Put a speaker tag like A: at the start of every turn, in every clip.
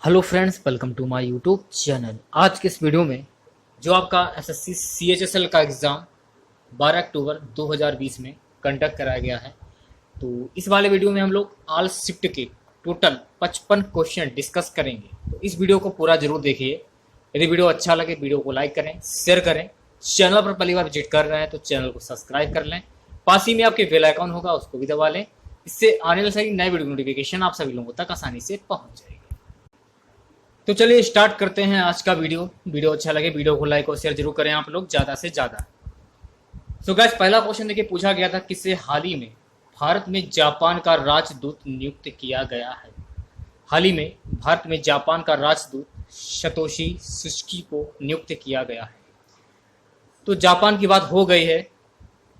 A: Hello friends, welcome to my YouTube channel. आज के इस वीडियो में जो आपका एसएससी सीएचएसएल का एग्ज़ाम 12 अक्टूबर 2020 में कंडक्ट कराया गया है, तो इस वाले वीडियो में हम लोग ऑल शिफ्ट के टोटल 55 क्वेश्चन डिस्कस करेंगे। तो इस वीडियो को पूरा जरूर देखिए। यदि वीडियो अच्छा लगे वीडियो को लाइक करें, शेयर करें। चैनल पर पहली बार विजिट कर रहे हैं तो चैनल को सब्सक्राइब कर लें। पास ही में आपके बेल आइकन होगा, उसको भी दबा लें। इससे आने वाले सारी नए वीडियो नोटिफिकेशन आप सभी लोगों तक आसानी से पहुंच जाएगी। तो चलिए स्टार्ट करते हैं आज का वीडियो अच्छा लगे वीडियो को लाइक और शेयर जरूर करें आप लोग ज़्यादा से ज़्यादा। सो गाइस, पहला क्वेश्चन देखिए, पूछा गया था किसे हाल ही में भारत में जापान का राजदूत नियुक्त किया गया है। हाल ही में भारत में जापान का राजदूत सतोशी सुजुकी को नियुक्त किया गया है। तो जापान की बात हो गई है,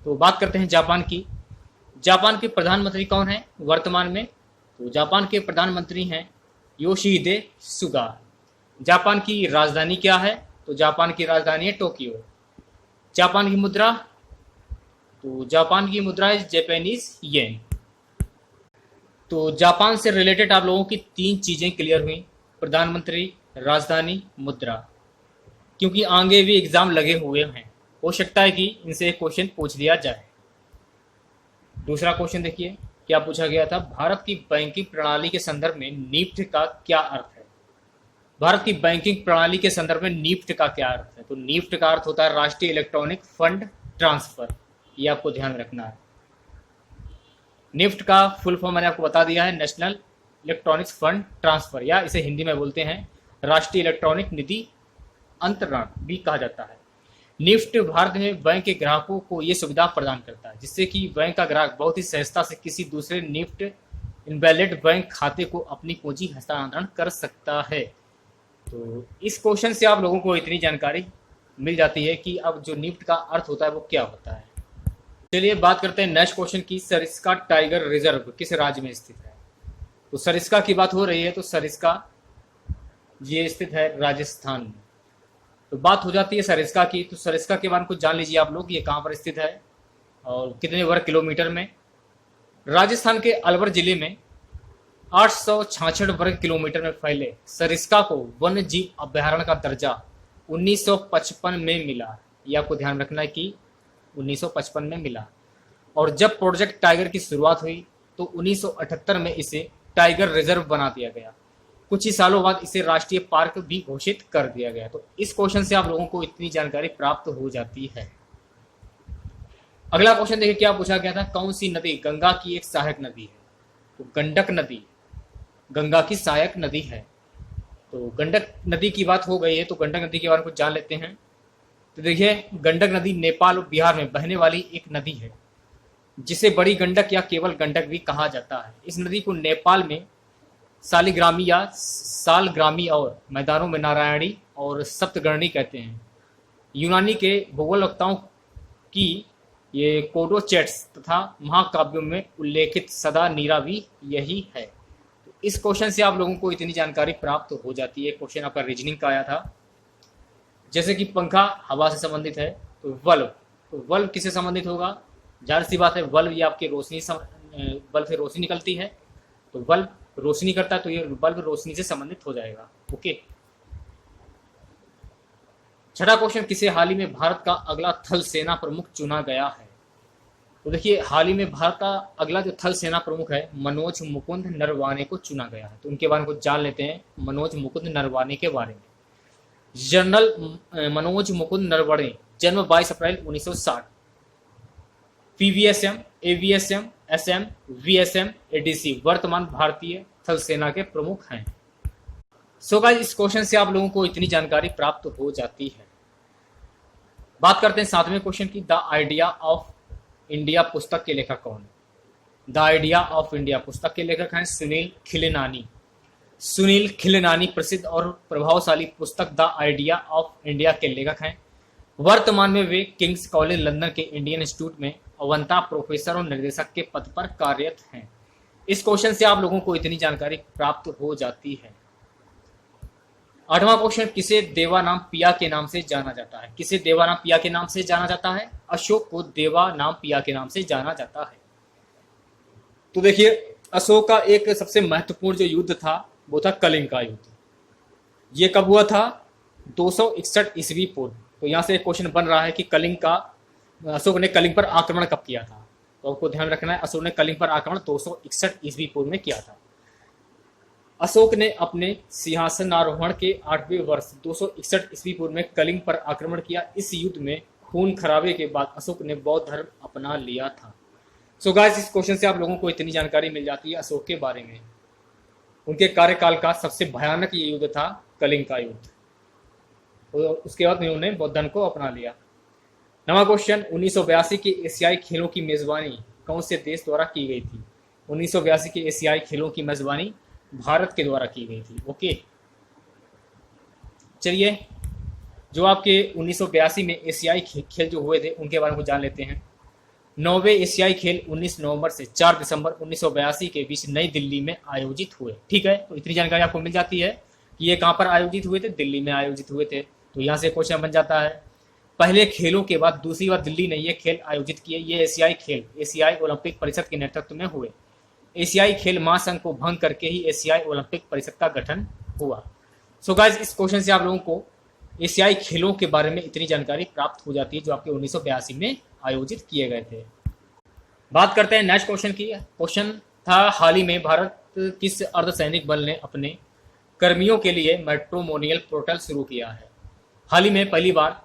A: तो बात करते हैं जापान की। जापान के प्रधानमंत्री कौन है वर्तमान में? तो जापान के प्रधानमंत्री हैं योशिहिदे सुगा। जापान की राजधानी क्या है? तो जापान की राजधानी है टोक्यो। जापान की मुद्रा? तो जापान की मुद्रा है जापानीज येन। तो जापान से रिलेटेड आप लोगों की तीन चीजें क्लियर हुई, प्रधानमंत्री, राजधानी, मुद्रा। क्योंकि आगे भी एग्जाम लगे हुए हैं, हो सकता है कि इनसे एक क्वेश्चन पूछ दिया जाए। दूसरा क्वेश्चन देखिए क्या पूछा गया था, भारत की बैंकिंग प्रणाली के संदर्भ में निफ्ट का क्या अर्थ है? भारत की बैंकिंग प्रणाली के संदर्भ में निफ्ट का क्या अर्थ है? तो निफ्ट का अर्थ होता है राष्ट्रीय इलेक्ट्रॉनिक फंड ट्रांसफर। ये आपको ध्यान रखना है। निफ्ट का फुल फॉर्म मैंने आपको बता दिया है, नेशनल इलेक्ट्रॉनिक्स फंड ट्रांसफर, या इसे हिंदी में बोलते हैं राष्ट्रीय इलेक्ट्रॉनिक निधि अंतरण भी कहा जाता है। निफ्ट भारत में बैंक के ग्राहकों को ये सुविधा प्रदान करता है जिससे कि बैंक का ग्राहक बहुत ही सहजता से किसी दूसरे निफ्ट इनवैलिड बैंक खाते को अपनी पूंजी हस्तांतरण कर सकता है। तो इस क्वेश्चन से आप लोगों को इतनी जानकारी मिल जाती है कि अब जो निफ्ट का अर्थ होता है वो क्या होता है। चलिए बात करते हैं नेक्स्ट क्वेश्चन की, सरिस्का टाइगर रिजर्व किस राज्य में स्थित है? तो सरिस्का की बात हो रही है, तो सरिस्का ये स्थित है राजस्थान में। तो बात हो जाती है सरिस्का की, तो सरिस्का के बारे में कुछ जान लीजिए आप लोग, ये कहाँ पर स्थित है और कितने वर्ग किलोमीटर में। राजस्थान के अलवर जिले में 866 वर्ग किलोमीटर में फैले सरिस्का को वन्य जीव अभयारण्य का दर्जा 1955 में मिला। ये आपको ध्यान रखना है कि 1955 में मिला। और जब प्रोजेक्ट टाइगर की शुरुआत हुई तो 1978 में इसे टाइगर रिजर्व बना दिया गया। कुछ ही सालों बाद इसे राष्ट्रीय पार्क भी घोषित कर दिया गया। तो इस क्वेश्चन से आप लोगों को इतनी जानकारी प्राप्त हो जाती है। अगला क्वेश्चन देखिए क्या पूछा गया था, कौन सी नदी गंगा की एक सहायक नदी है? तो गंडक नदी गंगा की सहायक नदी है। तो गंडक नदी की बात हो गई है, तो गंडक नदी के बारे में कुछ जान लेते हैं। तो देखिए, गंडक नदी नेपाल और बिहार में बहने वाली एक नदी है जिसे बड़ी गंडक या केवल गंडक भी कहा जाता है। इस नदी को नेपाल में सालिग्रामी या सालग्रामी और मैदानों में नारायणी और सप्तगर्णी कहते हैं। यूनानी के भूगोलवक्ताओं की ये कोडोचेट्स तथा महाकाव्यों में उल्लेखित सदा नीरा भी यही है। तो इस क्वेश्चन से आप लोगों को इतनी जानकारी प्राप्त हो जाती है। क्वेश्चन आपका रीजनिंग का आया था, जैसे कि पंखा हवा से संबंधित है, तो वल्ब किससे संबंधित होगा? जाहिर सी बात है, वल्ब ये आपकी बल्ब से रोशनी निकलती है, तो वल्ब रोशनी करता है, तो ये बल्ब रोशनी से संबंधित हो जाएगा। ओके। छठा क्वेश्चन, किसे हाल ही में भारत का अगला थल सेना प्रमुख चुना गया है? तो देखिए, हाल ही में भारत का अगला जो थल सेना प्रमुख है मनोज मुकुंद नरवाने को चुना गया है। तो उनके बारे में कुछ जान लेते हैं, मनोज मुकुंद नरवाने के बारे में। जनरल मनोज मुकुंद नरवणे, जन्म 22 अप्रैल 1960। PVSM, AVSM, SM, VSM, ADC वर्तमान भारतीय थल सेना के प्रमुख हैं। सो गाइस, इस क्वेश्चन से आप लोगों को इतनी जानकारी प्राप्त हो जाती है। बात करते हैं सातवें क्वेश्चन की, द आइडिया ऑफ इंडिया पुस्तक के लेखक कौन है? द आइडिया ऑफ इंडिया पुस्तक के लेखक हैं सुनील खिलनानी। सुनील खिलनानी प्रसिद्ध और प्रभावशाली पुस्तक द आइडिया ऑफ इंडिया के लेखक हैं। वर्तमान में वे किंग्स कॉलेज लंदन के इंडियन इंस्टीट्यूट में अवंता प्रोफेसर और निर्देशक के पद पर कार्यरत हैं। इस क्वेश्चन से आप लोगों को इतनी जानकारी प्राप्त हो जाती है। आठवां क्वेश्चन, किसे देवा नाम पिया के नाम से जाना जाता है? किसे देवा नाम पिया के नाम से जाना जाता है? अशोक को देवा नाम पिया के नाम से जाना जाता है। तो देखिए, अशोक का एक सबसे महत्वपूर्ण जो युद्ध था वो था कलिंग का युद्ध। ये कब हुआ था? 261 ईस्वी पूर्व। तो यहाँ से एक क्वेश्चन बन रहा है कि कलिंग का अशोक ने कलिंग पर आक्रमण कब किया था? तो आपको ध्यान रखना है, अशोक ने कलिंग पर आक्रमण 261 ईस्वी पूर्व में किया था। अशोक ने अपने सिंहासनारोहण के 8वें वर्ष 261 ईस्वी पूर्व में कलिंग पर आक्रमण किया। इस युद्ध में खून खराबे के बाद अशोक ने बौद्ध धर्म अपना लिया था। सो गाइस, इस क्वेश्चन से आप लोगों को इतनी जानकारी मिल जाती है अशोक के बारे में। उनके कार्यकाल का सबसे भयानक ये युद्ध था कलिंग का युद्ध। तो उसके बाद उन्होंने बौद्ध धर्म को अपना लिया। नवा क्वेश्चन, 1982 के एशियाई खेलों की मेजबानी कौन से देश द्वारा की गई थी? 1982 के एशियाई खेलों की मेजबानी भारत के द्वारा की गई थी। ओके, चलिए जो आपके 1982 में एशियाई खेल जो हुए थे उनके बारे में जान लेते हैं। 9वें एशियाई खेल 19 नवंबर से 4 दिसंबर 1982 के बीच नई दिल्ली में आयोजित हुए। ठीक है, तो इतनी जानकारी आपको मिल जाती है कि ये कहाँ पर आयोजित हुए थे? दिल्ली में आयोजित हुए थे। तो यहाँ से क्वेश्चन बन जाता है, पहले खेलों के बाद दूसरी बार दिल्ली ने ये खेल आयोजित किए। ये एशियाई खेल एशियाई ओलंपिक परिषद के नेतृत्व में हुए। एशियाई खेल महासंघ को भंग करके ही एशियाई ओलंपिक परिषद का गठन हुआ। सो गाइस, इस क्वेश्चन से आप लोगों को एशियाई खेलों के बारे में इतनी जानकारी प्राप्त हो जाती है जो आपके 1982 में आयोजित किए गए थे। बात करते हैं नेक्स्ट क्वेश्चन की। क्वेश्चन था, हाल ही में भारत किस अर्धसैनिक बल ने अपने कर्मियों के लिए मैट्रोमोनियल पोर्टल शुरू किया है? हाल ही में पहली बार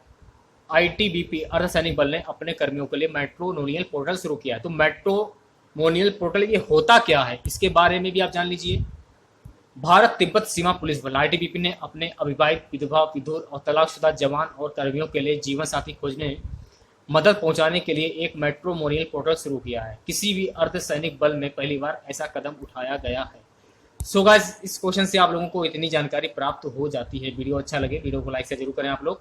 A: आईटीबीपी अर्धसैनिक बल ने अपने कर्मियों के लिए मैट्रोमोनियल पोर्टल शुरू किया है। तो मैट्रोमोनियल पोर्टल ये होता क्या है, इसके बारे में भी आप जान लीजिए। भारत तिब्बत सीमा पुलिस बल आईटीबीपी ने अपने अविवाहित, विधवा, विधुर और तलाकशुदा जवान और कर्मियों के लिए जीवन साथी खोजने मदद पहुंचाने के लिए एक मैट्रोमोनियल पोर्टल शुरू किया है। किसी भी अर्धसैनिक बल में पहली बार ऐसा कदम उठाया गया है। सो गाइस, इस क्वेश्चन से आप लोगों को इतनी जानकारी प्राप्त हो जाती है। वीडियो अच्छा लगे वीडियो को लाइक से जरूर करें आप लोग।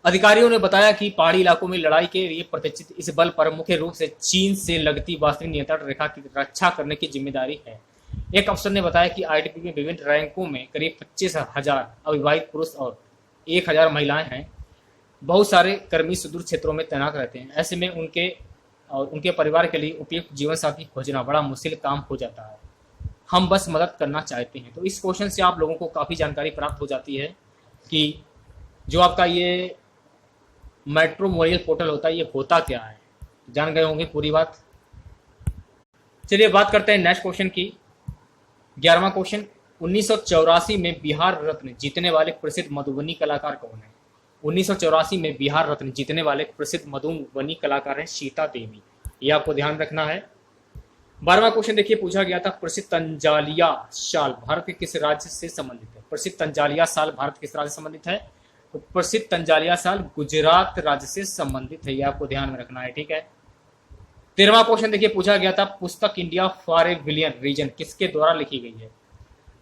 A: अधिकारियों ने बताया कि पहाड़ी इलाकों में लड़ाई के लिए प्रतिष्ठित इस बल पर मुख्य रूप से चीन से लगती वास्तविक नियंत्रण रेखा की रक्षा करने की जिम्मेदारी है। एक अफसर ने बताया कि आईटीबीपी में विभिन्न रैंकों में करीब 25,000 अविवाहित पुरुष और 1,000 महिलाएं हैं। बहुत सारे कर्मी सुदूर क्षेत्रों में तैनात रहते हैं। ऐसे में उनके और उनके परिवार के लिए उपयुक्त जीवन साथी खोजना बड़ा मुश्किल काम हो जाता है। हम बस मदद करना चाहते हैं। तो इस क्वेश्चन से आप लोगों को काफ़ी जानकारी प्राप्त हो जाती है कि जो आपका ये मैट्रोमोनियल पोर्टल होता है ये होता क्या है। जान गए होंगे पूरी बात। चलिए बात करते हैं नेक्स्ट क्वेश्चन की। 11वां क्वेश्चन, 1984 में बिहार रत्न जीतने वाले प्रसिद्ध मधुबनी कलाकार कौन है? 1984 में बिहार रत्न जीतने वाले प्रसिद्ध मधुबनी कलाकार हैं सीता देवी। ये आपको ध्यान रखना है। 12वां क्वेश्चन देखिए, पूछा गया था प्रसिद्ध तंजालिया साल भारत के किस राज्य से संबंधित है? प्रसिद्ध तंजालिया साल भारत किस राज्य से संबंधित है? तो प्रसिद्ध तंजालिया साल गुजरात राज्य से संबंधित है। ये आपको ध्यान में रखना है। ठीक है। 13वां क्वेश्चन देखिए, पूछा गया था पुस्तक इंडिया फॉर ए विलियन रीजन किसके द्वारा लिखी गई है?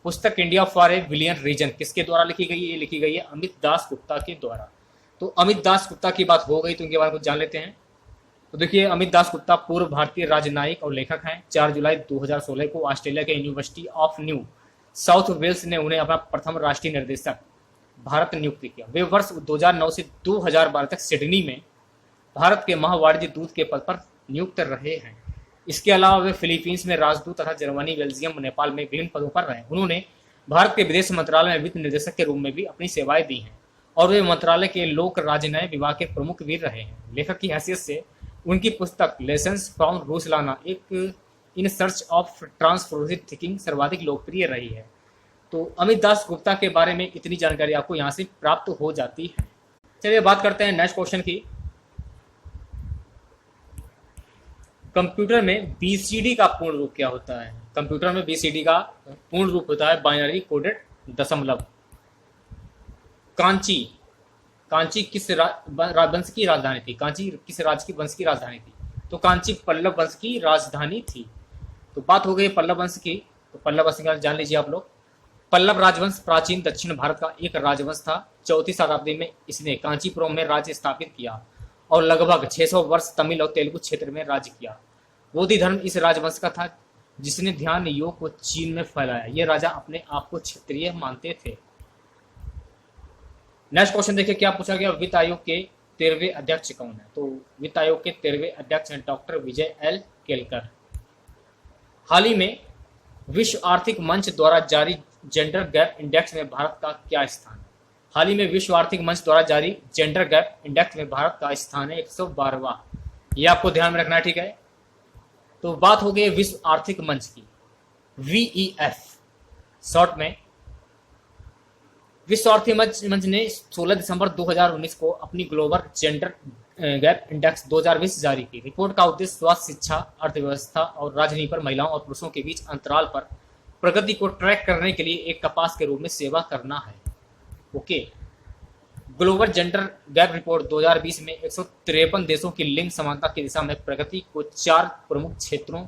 A: पुस्तक इंडिया फॉर ए विलियन रीजन किसके द्वारा लिखी गई है? ये लिखी गई है अमित दास गुप्ता के द्वारा। तो अमित दास गुप्ता की बात हो गई तो उनके बारे में जान लेते हैं। तो देखिए, अमित दास गुप्ता पूर्व भारतीय राजनयिक और लेखक हैं। 4 जुलाई 2016 को ऑस्ट्रेलिया के University of New South Wales ने उन्हें अपना प्रथम राष्ट्रीय निर्देशक भारत नियुक्त किया। वे वर्ष 2009 से 2012 तक सिडनी में भारत के महावाणिज्य दूत के पद पर नियुक्त रहे हैं। इसके अलावा वे फिलीपींस में राजदूत तथा जर्मनी, बेल्जियम, नेपाल में विभिन्न पदों पर रहे। उन्होंने भारत के विदेश मंत्रालय में वित्त निर्देशक के रूप में भी अपनी सेवाएं दी हैं और वे मंत्रालय के लोक राजनय विभाग के प्रमुख भी रहे हैं। लेखक की हैसियत से उनकी पुस्तक लेसन्स फ्रॉम रूसलाना एक in search of transformative thinking सर्वाधिक लोकप्रिय रही है। तो अमित दास गुप्ता के बारे में इतनी जानकारी आपको यहाँ से प्राप्त हो जाती है। चलिए बात करते हैं नेक्स्ट क्वेश्चन की। कंप्यूटर में बीसीडी का पूर्ण रूप क्या होता है? कंप्यूटर में बीसीडी का पूर्ण रूप होता है बाइनरी कोडेड दशमलव। कांची कांची किस वंश की राजधानी थी? कांची किस राज्य की वंश की राजधानी थी? तो कांची पल्लव वंश की राजधानी थी। तो बात हो गई पल्लव वंश की। तो पल्लव वंश का जान लीजिए आप लोग। पल्लव राजवंश प्राचीन दक्षिण भारत का एक राजवंश था। 4वीं शताब्दी में इसने कांचीपुरम में राज्य स्थापित किया और लगभग 600 वर्ष तमिल और तेलुगु क्षेत्र में राज्य किया। बोधि धर्म इस राजवंश का था जिसने ध्यान योग को चीन में फैलाया। ये राजा अपने आप को क्षत्रिय मानते थे। नेक्स्ट क्वेश्चन देखिए क्या पूछा गया। वित्त आयोग के 13वें अध्यक्ष कौन है? तो वित्त आयोग के 13वें अध्यक्ष हैं डॉक्टर विजय एल केलकर। हाल ही में विश्व आर्थिक मंच द्वारा जारी जेंडर गैप इंडेक्स में भारत का क्या स्थान है? हाल ही में विश्व आर्थिक मंच द्वारा जारी जेंडर गैप इंडेक्स में भारत का स्थान है 112वां। ये आपको ध्यान में रखना है, ठीक है। तो बात हो गई विश्व आर्थिक मंच की, वीईएफ शॉर्ट में। विश्व आर्थिक मंच ने 16 दिसंबर 2019 को अपनी ग्लोबल जेंडर गैप इंडेक्स 2020 जारी की। रिपोर्ट का उद्देश्य स्वास्थ्य, शिक्षा, अर्थव्यवस्था और राजनीति पर महिलाओं और पुरुषों के बीच अंतराल पर प्रगति को ट्रैक करने के लिए एक कपास के रूप में सेवा करना है। Okay. Global gender gap report 2020 में 153 देशों की लिंग समानता की दिशा में प्रगति को 4 प्रमुख क्षेत्रों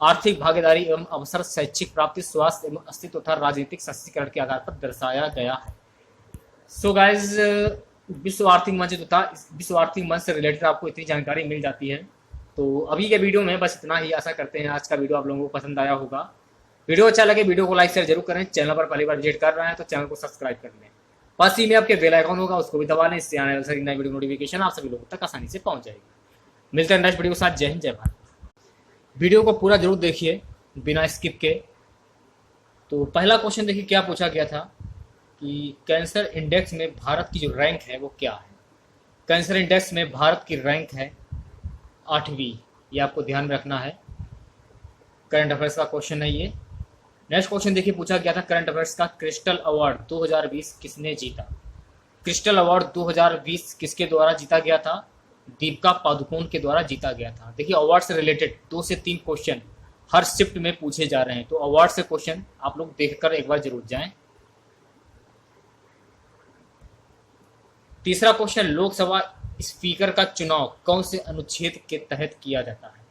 A: आर्थिक भागीदारी एवं अवसर, शैक्षिक प्राप्ति, स्वास्थ्य एवं अस्तित्व तथा राजनीतिक सशक्तिकरण के आधार पर दर्शाया गया है। सो गाइज, विश्व आर्थिक मंच तथा विश्व आर्थिक मंच से रिलेटेड आपको इतनी जानकारी मिल जाती है। तो अभी के वीडियो में बस इतना ही। आशा करते हैं आज का वीडियो आप लोगों को पसंद आया होगा। वीडियो अच्छा लगे वीडियो को लाइक शेयर जरूर करें। चैनल पर पहली बार विजिट कर रहे हैं तो चैनल को सब्सक्राइब कर लें। पास ही में आपके बेल आइकन होगा, उसको भी दबा लें। इससे आने वाली नई वीडियो नोटिफिकेशन आप सभी लोगों तक आसानी से पहुंच जाएगी। मिलते हैं नेक्स्ट वीडियो के साथ। जय हिंद, जय भारत। वीडियो को पूरा जरूर देखिए बिना स्किप के। तो पहला क्वेश्चन देखिए क्या पूछा गया था कि कैंसर इंडेक्स में भारत की जो रैंक है वो क्या है। कैंसर इंडेक्स में भारत की रैंक है 8वीं। ये आपको ध्यान में रखना है। करंट अफेयर्स का क्वेश्चन है ये। नेक्स्ट क्वेश्चन देखिए पूछा गया था करंट अफेयर्स का, क्रिस्टल अवार्ड 2020 किसने जीता। क्रिस्टल अवार्ड 2020 किसके द्वारा जीता गया था? दीपिका पादुकोण के द्वारा जीता गया था। देखिए अवार्ड से रिलेटेड 2 से 3 क्वेश्चन हर शिफ्ट में पूछे जा रहे हैं, तो अवार्ड से क्वेश्चन आप लोग देखकर एक बार जरूर जाएं। तीसरा क्वेश्चन, लोकसभा स्पीकर का चुनाव कौन से अनुच्छेद के तहत किया जाता है?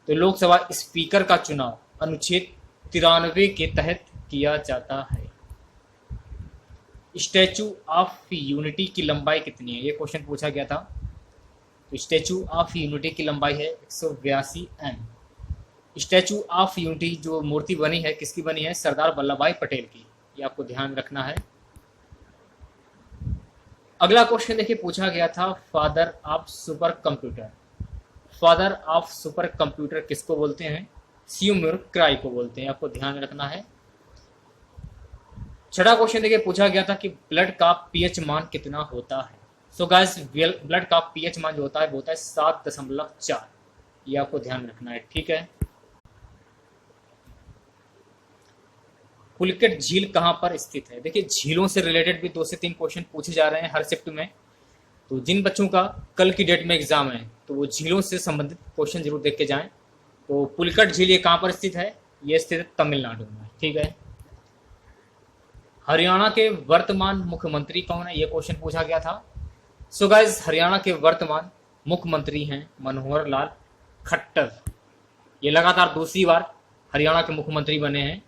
A: तो लोकसभा स्पीकर का चुनाव अनुच्छेद 93 के तहत किया जाता है। स्टैचू ऑफ यूनिटी की लंबाई कितनी है? ये क्वेश्चन पूछा गया था। तो स्टैचू ऑफ यूनिटी की लंबाई है 182 एम। स्टैचू ऑफ यूनिटी जो मूर्ति बनी है किसकी बनी है? सरदार वल्लभ भाई पटेल की। ये आपको ध्यान रखना है। अगला क्वेश्चन देखिए पूछा गया था, father of super computer. Father of super computer किसको बोलते हैं? स्यूमर क्राई को बोलते हैं। आपको ध्यान रखना है। छठा क्वेश्चन देखिए पूछा गया था कि ब्लड का पीएच मान कितना होता है। सो गाइस, ब्लड का पीएच मान जो होता है वो होता है 7.4। ये आपको ध्यान रखना है, ठीक है। पुलिकेट झील कहां पर स्थित है? देखिए झीलों से रिलेटेड भी 2 से 3 क्वेश्चन पूछे जा रहे हैं हर शिफ्ट में। तो जिन बच्चों का कल की डेट में एग्जाम है तो वो झीलों से संबंधित क्वेश्चन जरूर देख के जाएं। तो पुलिकेट झील ये कहां पर स्थित है? ये स्थित है तमिलनाडु में, ठीक है। हरियाणा के वर्तमान मुख्यमंत्री कौन है? ये क्वेश्चन पूछा गया था। सो गाइस, हरियाणा के वर्तमान मुख्यमंत्री हैं मनोहर लाल खट्टर। ये लगातार दूसरी बार हरियाणा के मुख्यमंत्री बने हैं।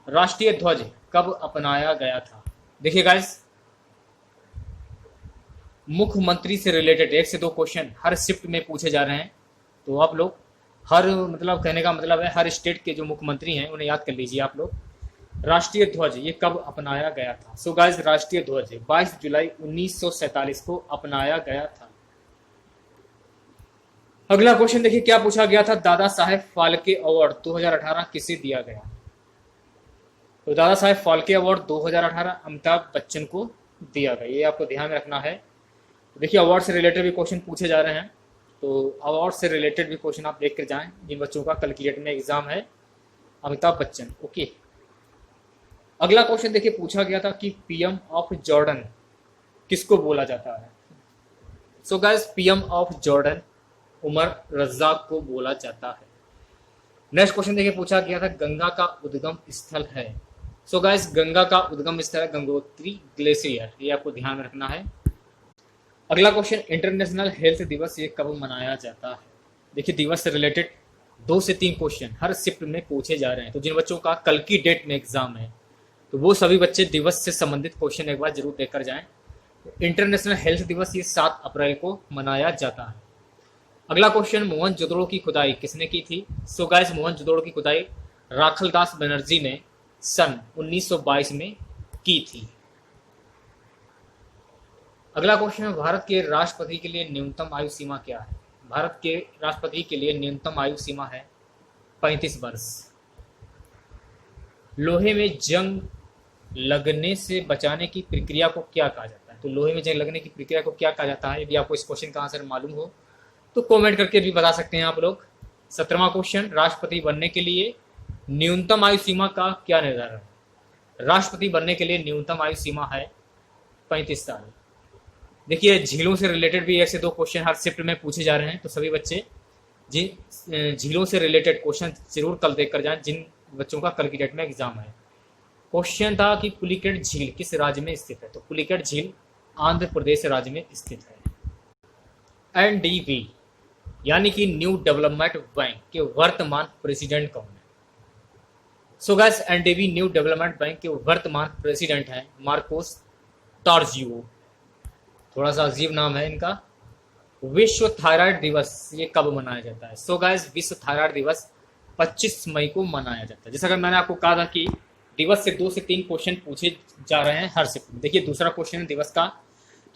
A: राष्ट्रीय ध्वज कब अपनाया गया था? देखिए गाइस, मुख्यमंत्री से रिलेटेड 1 से 2 क्वेश्चन हर शिफ्ट में पूछे जा रहे हैं। तो आप लोग मतलब कहने का मतलब है हर स्टेट के जो मुख्यमंत्री हैं उन्हें याद कर लीजिए आप लोग। राष्ट्रीय ध्वज ये कब अपनाया गया था? सो गाइस, राष्ट्रीय ध्वज 22 जुलाई 1947 को अपनाया गया था। अगला क्वेश्चन देखिए क्या पूछा गया था, दादा साहेब फाल्के अवार्ड 2018 किसे दिया गया? तो दादा साहेब फाल्के अवार्ड 2018 अमिताभ बच्चन को दिया गया। ये आपको ध्यान रखना है। देखिए अवार्ड से रिलेटेड भी क्वेश्चन पूछे जा रहे हैं। तो अवार्ड से रिलेटेड भी क्वेश्चन आप देख कर जाएं जिन बच्चों का कल की डेट में एग्जाम है। अमिताभ बच्चन, ओके। अगला क्वेश्चन देखिए पूछा गया था कि पीएम ऑफ जॉर्डन किसको बोला जाता है? So guys, PM of Jordan Omar Razzak को बोला जाता है। नेक्स्ट क्वेश्चन देखिए पूछा गया था, गंगा का उद्गम स्थल है। सो गाइस, गंगा का उद्गम स्थल है गंगोत्री ग्लेशियर। ये आपको ध्यान रखना है। अगला क्वेश्चन, इंटरनेशनल हेल्थ दिवस ये कब मनाया जाता है? देखिए दिवस से रिलेटेड 2 से 3 क्वेश्चन हर शिफ्ट में पूछे जा रहे हैं। तो जिन बच्चों का कल की डेट में एग्जाम है तो वो सभी बच्चे दिवस से संबंधित क्वेश्चन एक बार जरूर देखकर जाएं। इंटरनेशनल हेल्थ दिवस ये 7 अप्रैल को मनाया जाता है। अगला क्वेश्चन, मोहनजोदड़ो की खुदाई किसने की थी? सो गाइस, मोहनजोदड़ो की खुदाई राखलदास बनर्जी ने सन 1922 में की थी। अगला क्वेश्चन, भारत के राष्ट्रपति के लिए न्यूनतम आयु सीमा क्या है? भारत के राष्ट्रपति के लिए न्यूनतम आयु सीमा है 35 वर्ष। लोहे में जंग लगने से बचाने की प्रक्रिया को क्या कहा जाता है? तो लोहे में जंग लगने की प्रक्रिया को क्या कहा जाता है? यदि आपको इस क्वेश्चन का आंसर मालूम हो तो कमेंट करके भी बता सकते हैं आप लोग। 17वां क्वेश्चन, राष्ट्रपति बनने के लिए न्यूनतम आयु सीमा का क्या निर्धारण है? राष्ट्रपति बनने के लिए न्यूनतम आयु सीमा है 35 साल। देखिए, झीलों से रिलेटेड भी 1 से 2 क्वेश्चन हर शिफ्ट में पूछे जा रहे हैं, तो सभी बच्चे झीलों से रिलेटेड क्वेश्चन जरूर कल देख कर जाएं, जिन बच्चों का कल की डेट में एग्जाम है। क्वेश्चन था कि पुलिकेट झील किस राज्य में स्थित है? तो पुलिकेट झील आंध्र प्रदेश राज्य में स्थित है। एनडीबी यानी कि न्यू डेवलपमेंट बैंक के वर्तमान प्रेसिडेंट कौन है? So guys, NDB new development bank के वर्तमान प्रेसिडेंट हैं मार्कोस टार्जियो। थोड़ा सा अजीब नाम है इनका। विश्व थायराइड दिवस ये कब मनाया जाता है? सो गाइस, विश्व थायराइड दिवस 25 मई को मनाया जाता है। जैसा कि मैंने आपको कहा था कि दिवस से 2 से 3 क्वेश्चन पूछे जा रहे हैं हर शिफ्ट में। देखिए, दूसरा क्वेश्चन है दिवस का,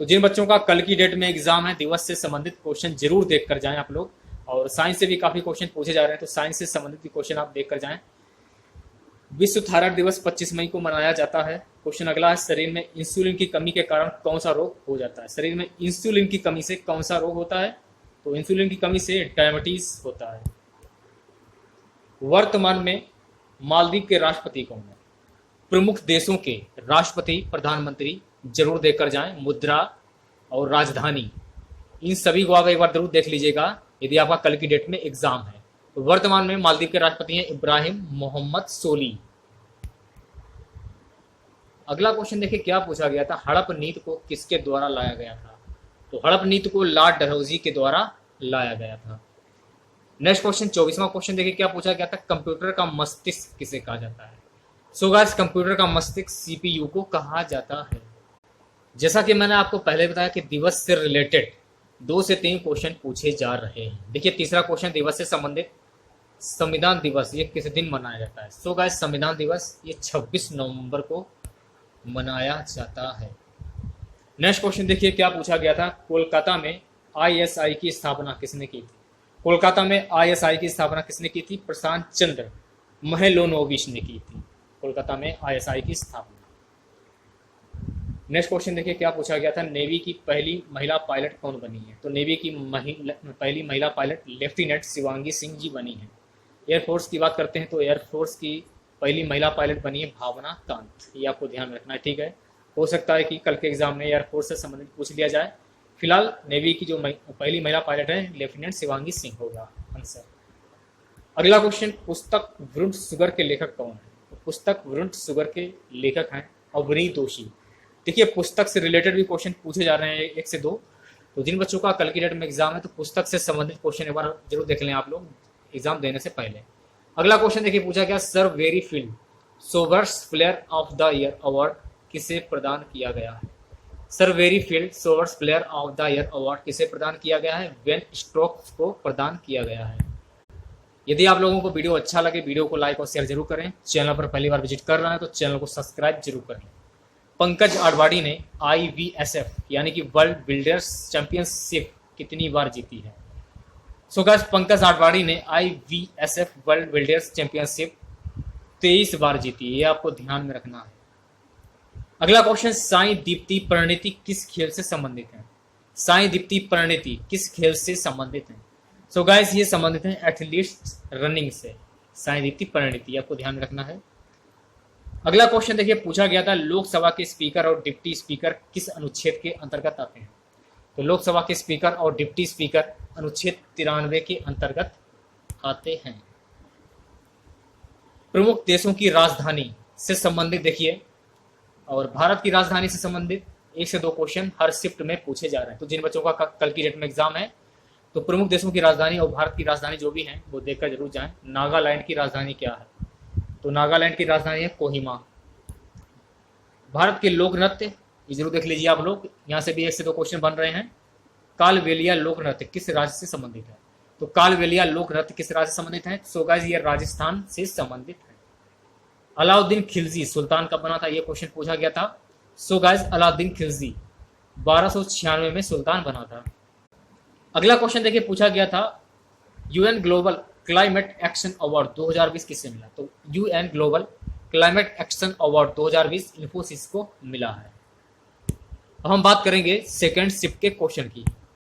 A: तो जिन बच्चों का कल की डेट में एग्जाम है दिवस से संबंधित क्वेश्चन जरूर देख कर जाएं आप लोग। और साइंस से भी काफी क्वेश्चन पूछे जा रहे हैं, तो साइंस से संबंधित भी क्वेश्चन आप देख कर जाएं। विश्व थायराइड दिवस 25 मई को मनाया जाता है। क्वेश्चन अगला है, शरीर में इंसुलिन की कमी के कारण कौन सा रोग हो जाता है? शरीर में इंसुलिन की कमी से कौन सा रोग होता है? तो इंसुलिन की कमी से डायबिटीज होता है। वर्तमान में मालदीव के राष्ट्रपति कौन है? प्रमुख देशों के राष्ट्रपति, प्रधानमंत्री जरूर देखकर जाएं। मुद्रा और राजधानी, इन सभी को आप एक बार जरूर देख लीजिएगा यदि आपका कल की डेट में एग्जाम है। तो वर्तमान में मालदीव के राष्ट्रपति हैं इब्राहिम मोहम्मद सोली। अगला क्वेश्चन देखिए क्या पूछा गया था, हड़प नीति को किसके द्वारा लाया गया था? तो हड़प नीति को लॉर्ड डलहौजी के द्वारा लाया गया था। नेक्स्ट क्वेश्चन, 24वां क्वेश्चन देखिए क्या पूछा गया था, कंप्यूटर का मस्तिष्क किसे कहा जाता है? सो गाइस, कंप्यूटर का मस्तिष्क सीपीयू को कहा जाता है। जैसा कि मैंने आपको पहले बताया कि दिवस से रिलेटेड 2 से 3 क्वेश्चन पूछे जा रहे हैं। देखिए, तीसरा क्वेश्चन दिवस से संबंधित, संविधान दिवस ये किस दिन मनाया जाता है? सो गाइस, संविधान दिवस ये 26 नवंबर को मनाया जाता है। नेक्स्ट क्वेश्चन देखिए क्या पूछा गया था, कोलकाता में आईएसआई की स्थापना किसने की थी? कोलकाता में आईएसआई की स्थापना किसने की थी? प्रशांत चंद्र महलोनोविच ने की थी कोलकाता में आईएसआई की स्थापना। नेक्स्ट क्वेश्चन देखिए क्या पूछा गया था, नेवी की पहली महिला पायलट कौन बनी है? तो नेवी की पहली महिला पायलट लेफ्टिनेंट शिवांगी सिंह जी बनी है। एयरफोर्स की बात करते हैं तो एयरफोर्स की पहली महिला पायलट बनी है भावना कांत। ये आपको ध्यान में रखना है, ठीक है। हो सकता है कि कल के एग्जाम में एयरफोर्स से संबंधित पूछ लिया जाए। फिलहाल नेवी की जो पहली महिला पायलट है लेफ्टिनेंट शिवांगी सिंह होगा आंसर। अगला क्वेश्चन, पुस्तक वरुण सुगर के लेखक कौन है? तो पुस्तक वरुण सुगर के लेखक हैं अवनी जोशी। देखिए, पुस्तक से रिलेटेड भी क्वेश्चन पूछे जा रहे हैं 1 से 2, तो जिन बच्चों का कल की डेट में एग्जाम है तो पुस्तक से संबंधित क्वेश्चन एक बार जरूर देख लें आप लोग एग्जाम देने से पहले। अगला क्वेश्चन देखिए पूछा गया, sir Garfield Sobers player of the year award किसे प्रदान किया गया है? Sir Garfield Sobers player of the year award किसे प्रदान किया गया है? वेन स्ट्रोक्स को प्रदान किया गया है। यदि आप लोगों को वीडियो अच्छा लगे, वीडियो को लाइक और शेयर जरूर करें। चैनल पर पहली बार विजिट कर रहे हैं तो चैनल को सब्सक्राइब जरूर करें। पंकज आडवाणी ने IBSF यानी कि वर्ल्ड बिल्डर्स चैंपियनशिप कितनी बार जीती है? सो गाइस, पंकज आडवाणी ने IBSF वर्ल्ड बिल्डर्स चैंपियनशिप 23 बार जीती है, ये आपको ध्यान में रखना है। अगला क्वेश्चन, साई दीप्ति परिणीति किस खेल से संबंधित है? साई दीप्ति परिणीति किस खेल से संबंधित है? सो गाइस, ये संबंधित है एथलीट्स रनिंग से। साई दीप्ति परिणीति आपको ध्यान में रखना है। अगला क्वेश्चन देखिए पूछा गया था, लोकसभा के स्पीकर और डिप्टी स्पीकर किस अनुच्छेद के अंतर्गत आते हैं? तो लोकसभा के स्पीकर और डिप्टी स्पीकर अनुच्छेद 93 के अंतर्गत आते हैं। प्रमुख देशों की राजधानी से संबंधित देखिए, और भारत की राजधानी से संबंधित 1 से 2 क्वेश्चन हर शिफ्ट में पूछे जा रहे हैं। तो जिन बच्चों का कल की डेट में एग्जाम है तो प्रमुख देशों की राजधानी और भारत की राजधानी जो भी है वो देखकर जरूर जाएं। नागालैंड की राजधानी क्या है? तो नागालैंड की राजधानी है कोहिमा। भारत के लोक नृत्य ये जरूर देख लीजिए आप लोग, यहाँ से भी 1 से 2 क्वेश्चन बन रहे हैं। कालबेलिया लोक नृत्य किस राज्य से संबंधित है? तो कालबेलिया लोक नृत्य किस राज्य से संबंधित है? सो गाइस, ये राजस्थान से संबंधित है। अलाउद्दीन खिलजी सुल्तान कब बना था? ये क्वेश्चन पूछा गया था। सो गाइस, अलाउद्दीन खिलजी 1296 में सुल्तान बना था। अगला क्वेश्चन देखिए पूछा गया था, UN global climate action award 2020 किससे मिला? तो UN global climate action award 2020 Infosys को मिला है। अब हम बात करेंगे सेकंड शिफ्ट के क्वेश्चन की।